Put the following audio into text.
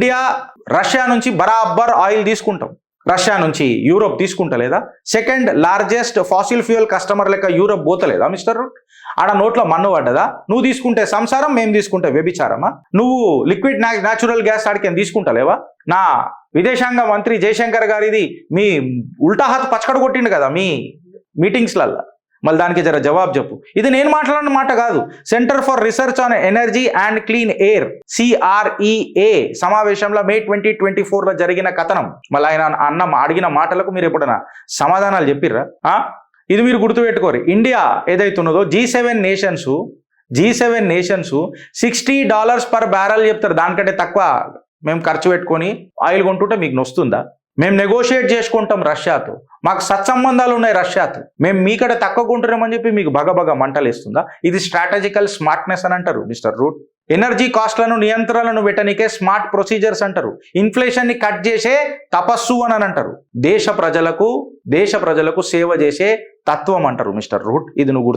India Russia నుంచి బరాబర్ oil తీసుకుంటాం, రష్యా నుంచి యూరోప్ తీసుకుంటలేదా? Second largest fossil fuel customer లెక్క యూరోప్ పోతలేదా మిస్టర్ రూట్? ఆడ నోట్లో మన్ను పడ్డదా? నువ్వు తీసుకుంటే సంసారం, మేము తీసుకుంటే వ్యభిచారమా? నువ్వు లిక్విడ్ న్యాచురల్ గ్యాస్ ఆడికి తీసుకుంటలేవా? నా విదేశాంగ మంత్రి జయశంకర్ గారిది మీ ఉల్టా హాత్ పచ్చకడ కొట్టిండు కదా మీ మీటింగ్స్లల్లో, మళ్ళీ దానికి జర జవాబు చెప్పు. ఇది నేను మాట్లాడిన మాట కాదు. Centre for research on energy and clean air CREA సమావేశంలో May 2024 జరిగిన కథనం. మళ్ళీ ఆయన అడిగిన మాటలకు మీరు ఎప్పుడైనా సమాధానాలు చెప్పిర్రా? ఇది మీరు గుర్తుపెట్టుకోరు. ఇండియా ఏదైతున్నదో G7 నేషన్స్ $60 per barrel చెప్తారు. దానికంటే తక్కువ మేము ఖర్చు పెట్టుకొని ఆయిల్ కొంటుంటే మీకు నొస్తుందా? మేము నెగోషియేట్ చేసుకుంటాం రష్యాతో, మాకు సత్సంబంధాలు ఉన్నాయి రష్యాతో, మేము మీకడ తక్కువ కొంటున్నామని చెప్పి మీకు బగబగ మంటలేస్తుందా? ఇది స్ట్రాటజికల్ స్మార్ట్నెస్ అని అంటారు మిస్టర్ రూట్. ఎనర్జీ కాస్ట్లను నియంత్రణలను పెట్టనికే స్మార్ట్ ప్రొసీజర్స్ అంటారు. ఇన్ఫ్లేషన్ ని కట్ చేసే తపస్సు అని అంటారు. దేశ ప్రజలకు సేవ చేసే తత్వం అంటారు మిస్టర్ రూట్. ఇది నువ్వు